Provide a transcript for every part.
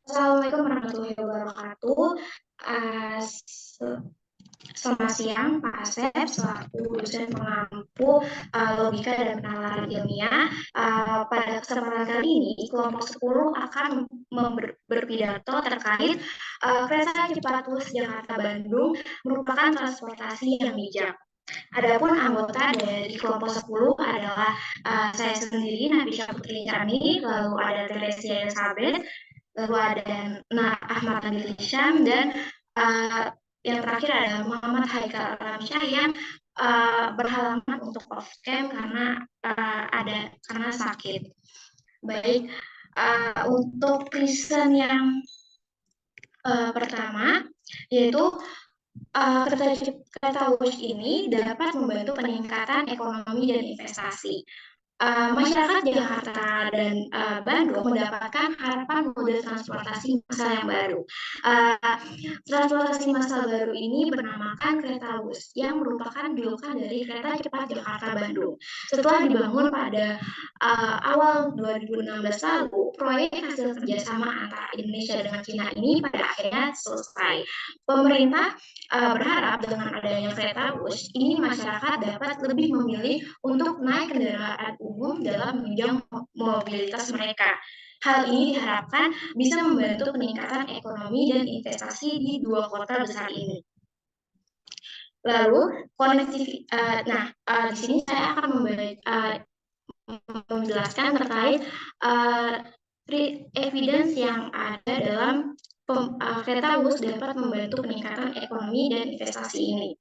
Assalamualaikum warahmatullahi wabarakatuh. Uh, Selamat siang, Pak Asep, selaku dosen pengampu logika dan penalaran ilmiah. Pada kesempatan kali ini, kelompok 10 akan berpidato terkait kereta cepat Bus Jakarta-Bandung merupakan transportasi yang bijak. Adapun anggota dari kelompok 10 adalah saya sendiri, Nabisha Putri Insani, lalu ada Teresia Elizabeth, lalu ada Ahmad Nabil Hisham, dan uh, yang terakhir adalah Muhammad Haikal Alamsyah yang berhalangan untuk off cam karena sakit. Baik, untuk reason yang pertama yaitu kereta Wush ini dapat membantu peningkatan ekonomi dan investasi. Masyarakat Jakarta dan Bandung mendapatkan harapan moda transportasi massal yang baru. Uh, Transportasi massal baru ini bernamakan Kereta Wush yang merupakan julukan dari kereta cepat Jakarta-Bandung. Setelah dibangun pada awal 2016 lalu, proyek hasil kerjasama antara Indonesia dengan Cina ini pada akhirnya selesai. Pemerintah berharap dengan adanya kereta Wush ini masyarakat dapat lebih memilih untuk naik kendaraan umum dalam menunjang mobilitas mereka. Hal ini diharapkan bisa membantu peningkatan ekonomi dan investasi di dua kota besar ini. Lalu, di sini saya akan menjelaskan terkait evidence yang ada dalam kereta bus dapat membantu peningkatan ekonomi dan investasi ini.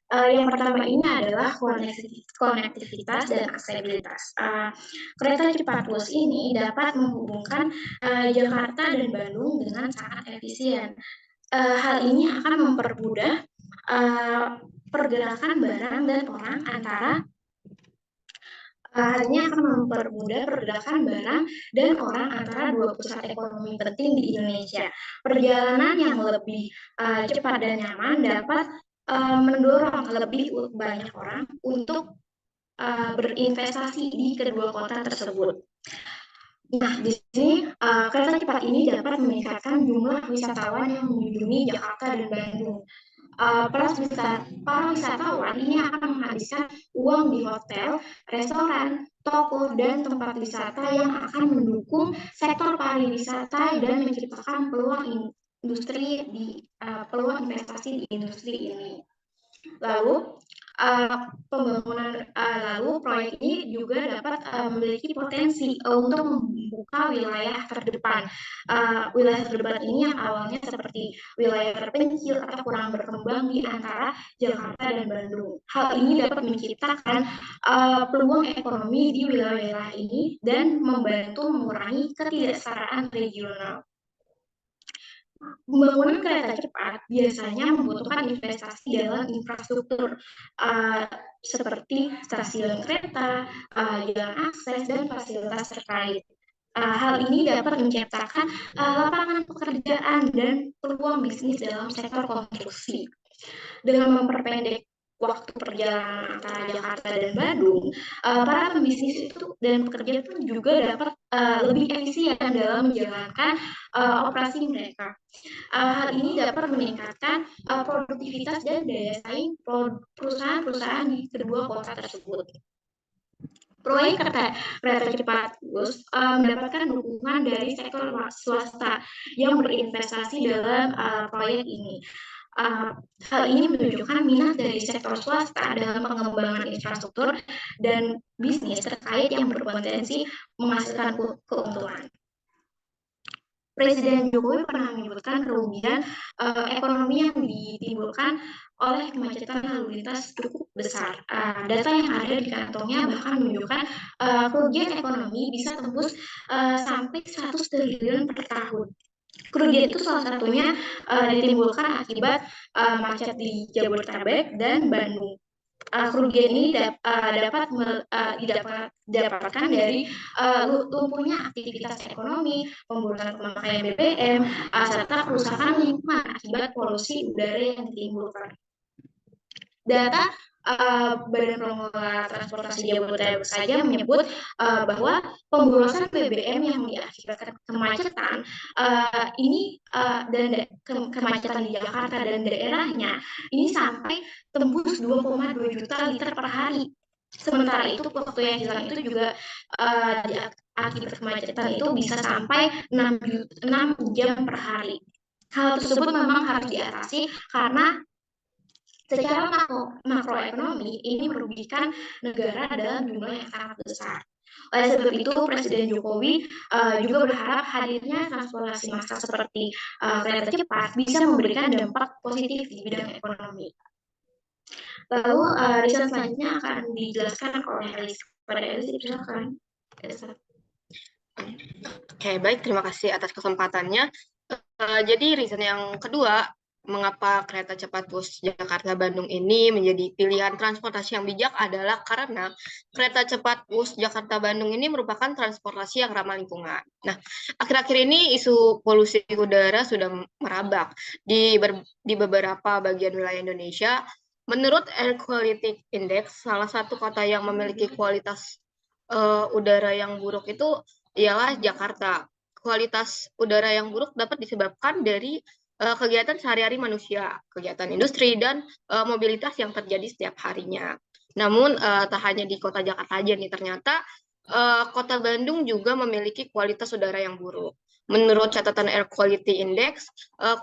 Yang pertama ini adalah konektivitas dan aksesibilitas. Kereta cepat bus ini dapat menghubungkan Jakarta dan Bandung dengan sangat efisien. Hal ini akan mempermudah pergerakan barang dan orang antara dua pusat ekonomi penting di Indonesia. Perjalanan yang lebih cepat dan nyaman dapat mendorong lebih banyak orang untuk berinvestasi di kedua kota tersebut. Nah, di sini kereta cepat ini dapat meningkatkan jumlah wisatawan yang mengunjungi Jakarta dan Bandung. Para wisatawan ini akan menghabiskan uang di hotel, restoran, toko, dan tempat wisata yang akan mendukung sektor pariwisata dan menciptakan peluang investasi di industri ini. Lalu proyek ini juga dapat memiliki potensi untuk membuka wilayah terdepan. Wilayah terdepan ini yang awalnya seperti wilayah terpencil atau kurang berkembang di antara Jakarta dan Bandung. Hal ini dapat menciptakan peluang ekonomi di wilayah ini dan membantu mengurangi ketidaksetaraan regional. Pembangunan kereta cepat biasanya membutuhkan investasi dalam infrastruktur seperti stasiun kereta, jalan akses, dan fasilitas terkait. Hal ini dapat menciptakan lapangan pekerjaan dan peluang bisnis dalam sektor konstruksi. Dengan memperpendek waktu perjalanan antara Jakarta dan Bandung, para pembisnis itu dan pekerja itu juga dapat lebih efisien dalam menjalankan operasi mereka. Hal ini dapat meningkatkan produktivitas dan daya saing perusahaan-perusahaan di kedua kota tersebut. Proyek kereta cepat bus mendapatkan dukungan dari sektor swasta yang berinvestasi dalam proyek ini. Hal ini menunjukkan minat dari sektor swasta dalam pengembangan infrastruktur dan bisnis terkait yang berpotensi menghasilkan keuntungan. Presiden Jokowi pernah menyebutkan kerugian ekonomi yang ditimbulkan oleh kemacetan lalu lintas cukup besar. Data yang ada di kantongnya bahkan menunjukkan kerugian ekonomi bisa tembus sampai 100 triliun per tahun. Kerugian itu salah satunya ditimbulkan akibat macet di Jabodetabek dan Bandung. Kerugian ini didapatkan dari lumpuhnya aktivitas ekonomi, pembunuhan pemakaian BBM, serta kerusakan lingkungan akibat polusi udara yang ditimbulkan. Data Badan Pengelola Transportasi Jabodetabek saja menyebut bahwa pemborosan BBM yang diakibatkan kemacetan kemacetan di Jakarta dan daerahnya ini sampai tembus 2,2 juta liter per hari. Sementara itu waktu yang hilang itu juga akibat kemacetan itu bisa sampai 6 jam per hari. Hal tersebut memang harus diatasi karena secara makroekonomi ini merugikan negara dalam jumlah yang sangat besar. Oleh sebab itu, Presiden Jokowi juga berharap hadirnya transportasi massal seperti kereta cepat bisa memberikan dampak positif di bidang ekonomi. Lalu riset selanjutnya akan dijelaskan oleh Elis. Pada Elis, silakan. Oke, baik. Terima kasih atas kesempatannya. Jadi reason yang kedua, mengapa kereta cepat bus Jakarta-Bandung ini menjadi pilihan transportasi yang bijak adalah karena kereta cepat bus Jakarta-Bandung ini merupakan transportasi yang ramah lingkungan. Nah, akhir-akhir ini isu polusi udara sudah merabak di beberapa bagian wilayah Indonesia. Menurut Air Quality Index, salah satu kota yang memiliki kualitas udara yang buruk itu ialah Jakarta. Kualitas udara yang buruk dapat disebabkan dari kegiatan sehari-hari manusia, kegiatan industri, dan mobilitas yang terjadi setiap harinya. Namun, tak hanya di kota Jakarta saja nih, ternyata kota Bandung juga memiliki kualitas udara yang buruk. Menurut catatan Air Quality Index,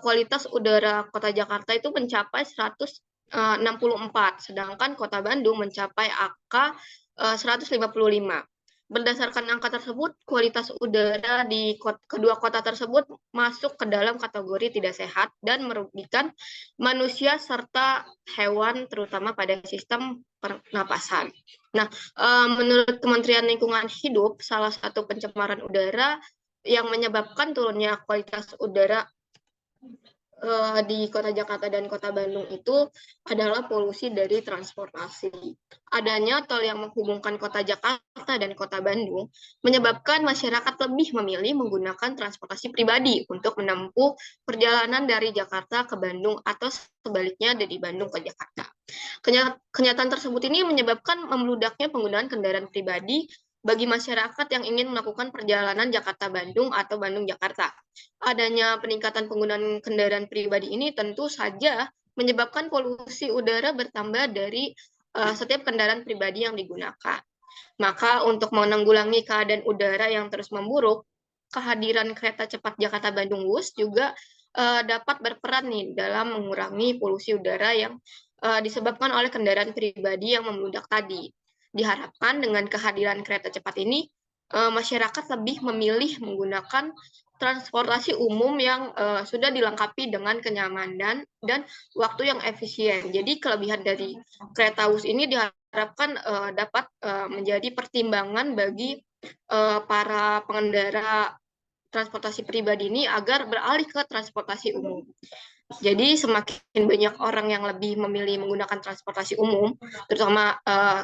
kualitas udara kota Jakarta itu mencapai 164, sedangkan kota Bandung mencapai angka 155. Berdasarkan angka tersebut, kualitas udara di kedua kota tersebut masuk ke dalam kategori tidak sehat dan merugikan manusia serta hewan, terutama pada sistem pernapasan. Nah, menurut Kementerian Lingkungan Hidup, salah satu pencemaran udara yang menyebabkan turunnya kualitas udara di kota Jakarta dan kota Bandung itu adalah polusi dari transportasi. Adanya tol yang menghubungkan kota Jakarta dan kota Bandung menyebabkan masyarakat lebih memilih menggunakan transportasi pribadi untuk menempuh perjalanan dari Jakarta ke Bandung atau sebaliknya dari Bandung ke Jakarta. Kenyataan tersebut ini menyebabkan membludaknya penggunaan kendaraan pribadi bagi masyarakat yang ingin melakukan perjalanan Jakarta-Bandung atau Bandung-Jakarta. Adanya peningkatan penggunaan kendaraan pribadi ini tentu saja menyebabkan polusi udara bertambah dari setiap kendaraan pribadi yang digunakan. Maka untuk menanggulangi keadaan udara yang terus memburuk, kehadiran kereta cepat Jakarta-Bandung WUS juga dapat berperan nih dalam mengurangi polusi udara yang disebabkan oleh kendaraan pribadi yang membludak tadi. Diharapkan dengan kehadiran kereta cepat ini, masyarakat lebih memilih menggunakan transportasi umum yang sudah dilengkapi dengan kenyamanan dan waktu yang efisien. Jadi kelebihan dari kereta WUS ini diharapkan dapat menjadi pertimbangan bagi para pengendara transportasi pribadi ini agar beralih ke transportasi umum. Jadi semakin banyak orang yang lebih memilih menggunakan transportasi umum, terutama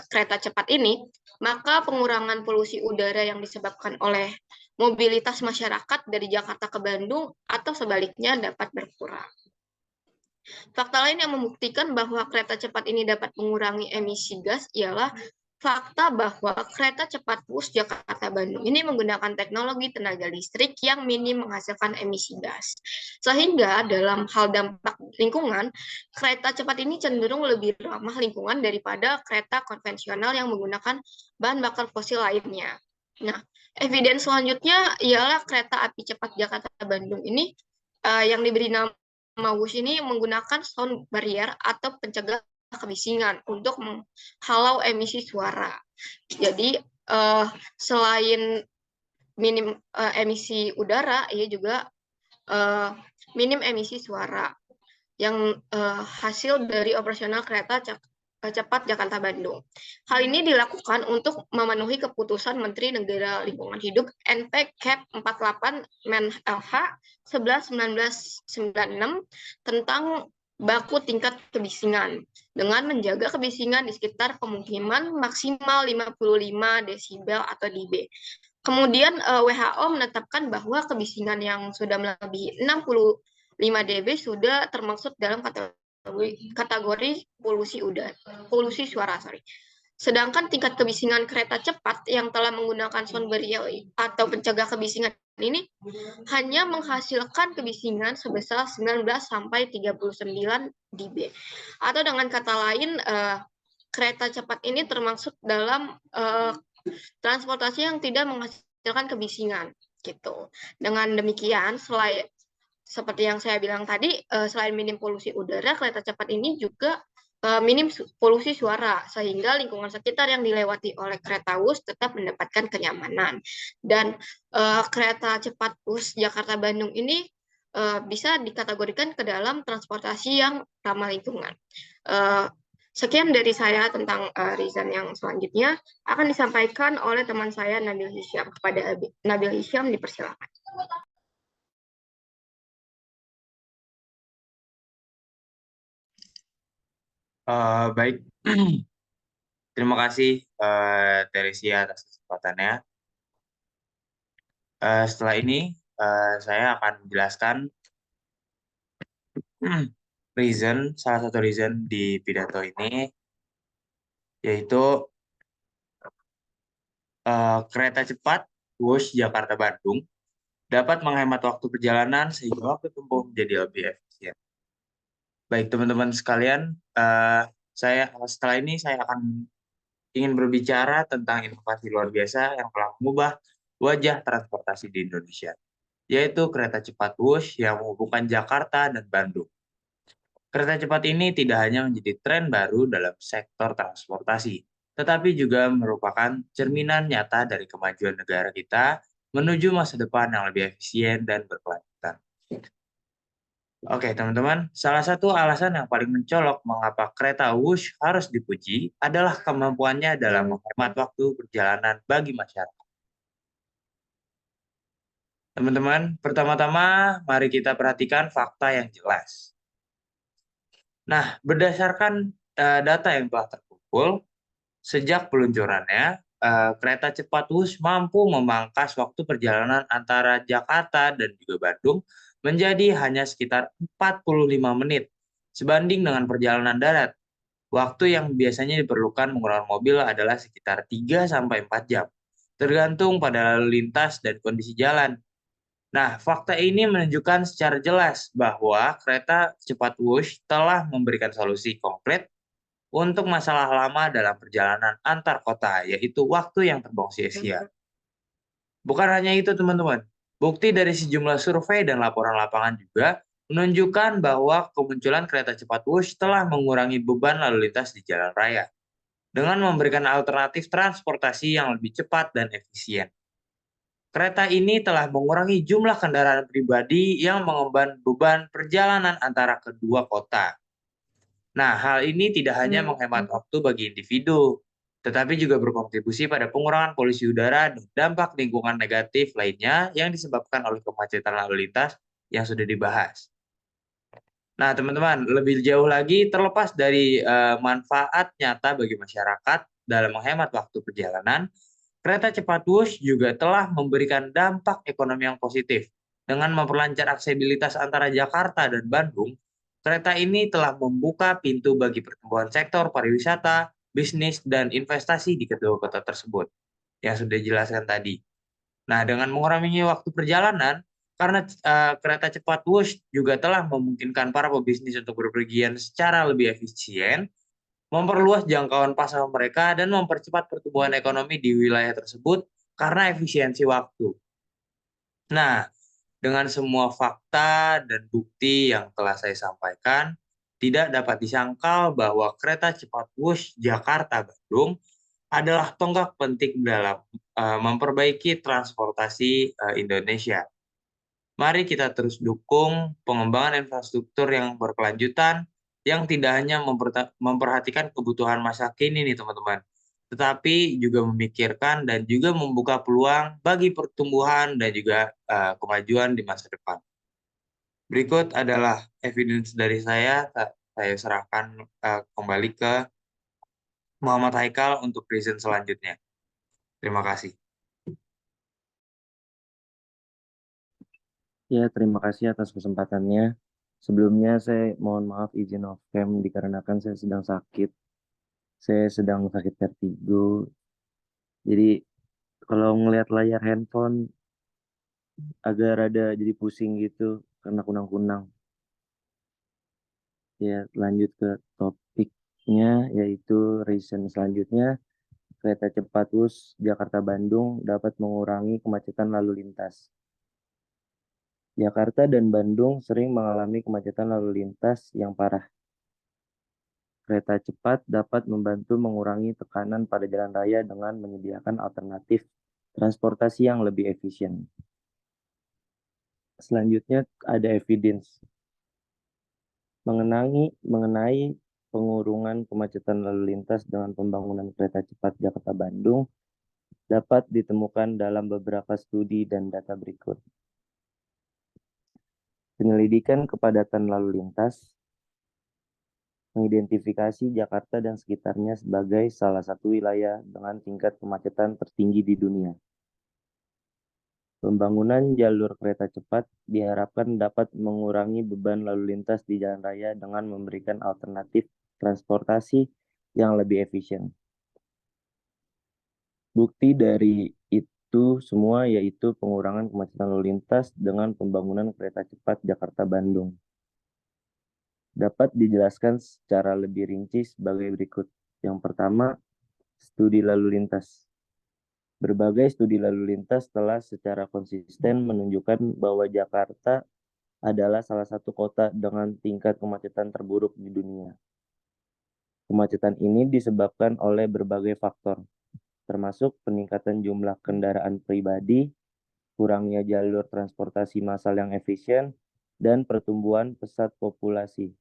kereta cepat ini, maka pengurangan polusi udara yang disebabkan oleh mobilitas masyarakat dari Jakarta ke Bandung atau sebaliknya dapat berkurang. Fakta lain yang membuktikan bahwa kereta cepat ini dapat mengurangi emisi gas ialah fakta bahwa kereta cepat bus Jakarta-Bandung ini menggunakan teknologi tenaga listrik yang minim menghasilkan emisi gas. Sehingga dalam hal dampak lingkungan, kereta cepat ini cenderung lebih ramah lingkungan daripada kereta konvensional yang menggunakan bahan bakar fosil lainnya. Nah, evidence selanjutnya ialah kereta api cepat Jakarta-Bandung ini yang diberi nama WUS ini menggunakan sound barrier atau pencegah kebisingan untuk menghalau emisi suara. Jadi selain minim emisi udara, ia juga minim emisi suara yang hasil dari operasional kereta cepat Jakarta-Bandung. Hal ini dilakukan untuk memenuhi keputusan Menteri Negara Lingkungan Hidup NP Cap 48 Men LH 11/1996 tentang baku tingkat kebisingan dengan menjaga kebisingan di sekitar pemukiman maksimal 55 desibel atau dB. Kemudian WHO menetapkan bahwa kebisingan yang sudah melebihi 65 dB sudah termasuk dalam kategori kategori polusi suara, sorry. Sedangkan tingkat kebisingan kereta cepat yang telah menggunakan sound barrier atau pencegah kebisingan ini hanya menghasilkan kebisingan sebesar 19 sampai 39 dB. Atau dengan kata lain, kereta cepat ini termasuk dalam transportasi yang tidak menghasilkan kebisingan gitu. Dengan demikian, seperti yang saya bilang tadi, selain minim polusi udara, kereta cepat ini juga minim polusi suara, sehingga lingkungan sekitar yang dilewati oleh kereta WUS tetap mendapatkan kenyamanan. Dan kereta cepat WUS Jakarta-Bandung ini bisa dikategorikan ke dalam transportasi yang ramah lingkungan. Sekian dari saya tentang reason yang selanjutnya akan disampaikan oleh teman saya Nabil Hisyam. Kepada Nabil Hisyam, dipersilakan. Baik, terima kasih Teresia atas kesempatannya. Setelah ini saya akan menjelaskan salah satu reason di pidato ini, yaitu kereta cepat WUS Jakarta-Bandung dapat menghemat waktu perjalanan sehingga waktu tempuh menjadi lebih efisien. Baik teman-teman sekalian, setelah ini saya akan ingin berbicara tentang inovasi luar biasa yang telah mengubah wajah transportasi di Indonesia, yaitu kereta cepat WUS yang menghubungkan Jakarta dan Bandung. Kereta cepat ini tidak hanya menjadi tren baru dalam sektor transportasi, tetapi juga merupakan cerminan nyata dari kemajuan negara kita menuju masa depan yang lebih efisien dan berkelanjutan. Oke, teman-teman, salah satu alasan yang paling mencolok mengapa kereta WUS harus dipuji adalah kemampuannya dalam menghemat waktu perjalanan bagi masyarakat. Teman-teman, pertama-tama mari kita perhatikan fakta yang jelas. Nah, berdasarkan data yang telah terkumpul, sejak peluncurannya, kereta cepat WUS mampu memangkas waktu perjalanan antara Jakarta dan juga Bandung menjadi hanya sekitar 45 menit, sebanding dengan perjalanan darat. Waktu yang biasanya diperlukan menggunakan mobil adalah sekitar 3-4 jam, tergantung pada lalu lintas dan kondisi jalan. Nah, fakta ini menunjukkan secara jelas bahwa kereta cepat WUS telah memberikan solusi komplit untuk masalah lama dalam perjalanan antar kota, yaitu waktu yang terbuang sia-sia. Bukan hanya itu, teman-teman. Bukti dari sejumlah survei dan laporan lapangan juga menunjukkan bahwa kemunculan kereta cepat WUS telah mengurangi beban lalu lintas di jalan raya dengan memberikan alternatif transportasi yang lebih cepat dan efisien. Kereta ini telah mengurangi jumlah kendaraan pribadi yang mengemban beban perjalanan antara kedua kota. Nah, hal ini tidak hanya menghemat waktu bagi individu, tetapi juga berkontribusi pada pengurangan polusi udara dan dampak lingkungan negatif lainnya yang disebabkan oleh kemacetan lalu lintas yang sudah dibahas. Nah, teman-teman, lebih jauh lagi, terlepas dari manfaat nyata bagi masyarakat dalam menghemat waktu perjalanan, kereta cepat WUS juga telah memberikan dampak ekonomi yang positif. Dengan memperlancar aksesibilitas antara Jakarta dan Bandung, kereta ini telah membuka pintu bagi pertumbuhan sektor pariwisata, bisnis, dan investasi di kedua kota tersebut, yang sudah dijelaskan tadi. Nah, dengan mengurangi waktu perjalanan, karena kereta cepat WUS juga telah memungkinkan para pebisnis untuk berpergian secara lebih efisien, memperluas jangkauan pasar mereka, dan mempercepat pertumbuhan ekonomi di wilayah tersebut karena efisiensi waktu. Nah, dengan semua fakta dan bukti yang telah saya sampaikan, tidak dapat disangkal bahwa kereta cepat WUS Jakarta-Bandung adalah tonggak penting dalam memperbaiki transportasi Indonesia. Mari kita terus dukung pengembangan infrastruktur yang berkelanjutan yang tidak hanya memperhatikan kebutuhan masa kini nih teman-teman, tetapi juga memikirkan dan juga membuka peluang bagi pertumbuhan dan juga kemajuan di masa depan. Berikut adalah evidence dari saya serahkan kembali ke Muhammad Haikal untuk present selanjutnya. Terima kasih. Ya, terima kasih atas kesempatannya. Sebelumnya saya mohon maaf izin off cam dikarenakan saya sedang sakit. Saya sedang sakit vertigo. Jadi kalau ngelihat layar handphone agak rada jadi pusing gitu karena kunang-kunang. Ya, lanjut ke topiknya yaitu reason selanjutnya. Kereta cepat WUS Jakarta-Bandung dapat mengurangi kemacetan lalu lintas. Jakarta dan Bandung sering mengalami kemacetan lalu lintas yang parah. Kereta cepat dapat membantu mengurangi tekanan pada jalan raya dengan menyediakan alternatif transportasi yang lebih efisien. Selanjutnya ada evidence mengenai pengurungan kemacetan lalu lintas dengan pembangunan kereta cepat Jakarta-Bandung dapat ditemukan dalam beberapa studi dan data berikut. Penyelidikan kepadatan lalu lintas mengidentifikasi Jakarta dan sekitarnya sebagai salah satu wilayah dengan tingkat kemacetan tertinggi di dunia. Pembangunan jalur kereta cepat diharapkan dapat mengurangi beban lalu lintas di jalan raya dengan memberikan alternatif transportasi yang lebih efisien. Bukti dari itu semua yaitu pengurangan kemacetan lalu lintas dengan pembangunan kereta cepat Jakarta-Bandung. Dapat dijelaskan secara lebih rinci sebagai berikut. Yang pertama, studi lalu lintas. Berbagai studi lalu lintas telah secara konsisten menunjukkan bahwa Jakarta adalah salah satu kota dengan tingkat kemacetan terburuk di dunia. Kemacetan ini disebabkan oleh berbagai faktor, termasuk peningkatan jumlah kendaraan pribadi, kurangnya jalur transportasi massal yang efisien, dan pertumbuhan pesat populasi.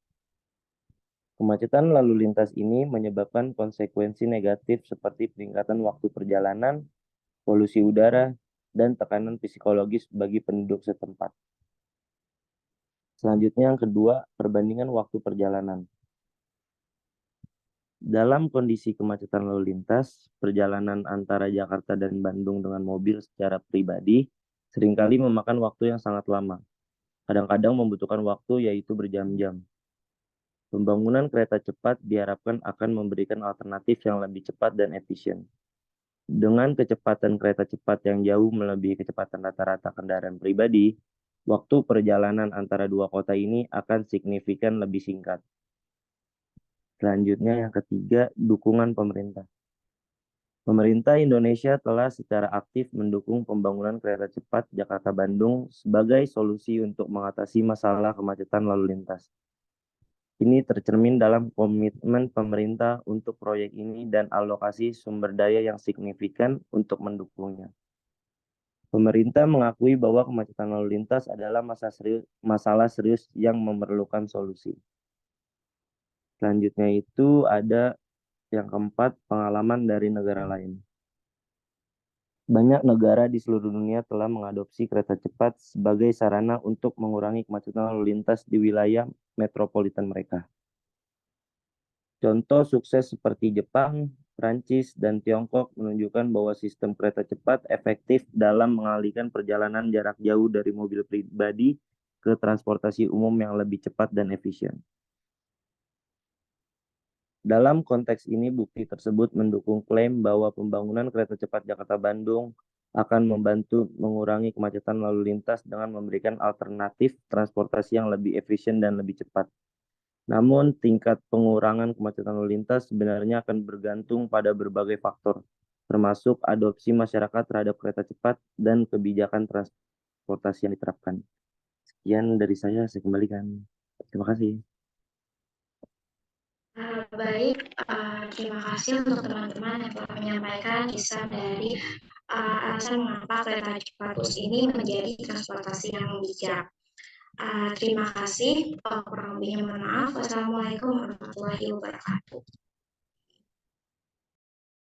Kemacetan lalu lintas ini menyebabkan konsekuensi negatif seperti peningkatan waktu perjalanan, polusi udara, dan tekanan psikologis bagi penduduk setempat. Selanjutnya yang kedua, perbandingan waktu perjalanan. Dalam kondisi kemacetan lalu lintas, perjalanan antara Jakarta dan Bandung dengan mobil secara pribadi seringkali memakan waktu yang sangat lama. Kadang-kadang membutuhkan waktu yaitu berjam-jam. Pembangunan kereta cepat diharapkan akan memberikan alternatif yang lebih cepat dan efisien. Dengan kecepatan kereta cepat yang jauh melebihi kecepatan rata-rata kendaraan pribadi, waktu perjalanan antara dua kota ini akan signifikan lebih singkat. Selanjutnya yang ketiga, dukungan pemerintah. Pemerintah Indonesia telah secara aktif mendukung pembangunan kereta cepat Jakarta-Bandung sebagai solusi untuk mengatasi masalah kemacetan lalu lintas. Ini tercermin dalam komitmen pemerintah untuk proyek ini dan alokasi sumber daya yang signifikan untuk mendukungnya. Pemerintah mengakui bahwa kemacetan lalu lintas adalah masalah serius yang memerlukan solusi. Selanjutnya itu ada yang keempat, pengalaman dari negara lain. Banyak negara di seluruh dunia telah mengadopsi kereta cepat sebagai sarana untuk mengurangi kemacetan lalu lintas di wilayah metropolitan mereka. Contoh sukses seperti Jepang, Prancis, dan Tiongkok menunjukkan bahwa sistem kereta cepat efektif dalam mengalihkan perjalanan jarak jauh dari mobil pribadi ke transportasi umum yang lebih cepat dan efisien. Dalam konteks ini, bukti tersebut mendukung klaim bahwa pembangunan kereta cepat Jakarta-Bandung akan membantu mengurangi kemacetan lalu lintas dengan memberikan alternatif transportasi yang lebih efisien dan lebih cepat. Namun, tingkat pengurangan kemacetan lalu lintas sebenarnya akan bergantung pada berbagai faktor, termasuk adopsi masyarakat terhadap kereta cepat dan kebijakan transportasi yang diterapkan. Sekian dari saya kembalikan. Terima kasih. Baik, terima kasih untuk teman-teman yang telah menyampaikan kisah dari alasan mengapa kereta cepat WUS ini menjadi transportasi yang bijak. Terima kasih, kurang lebihnya mohon maaf. Wassalamualaikum warahmatullahi wabarakatuh.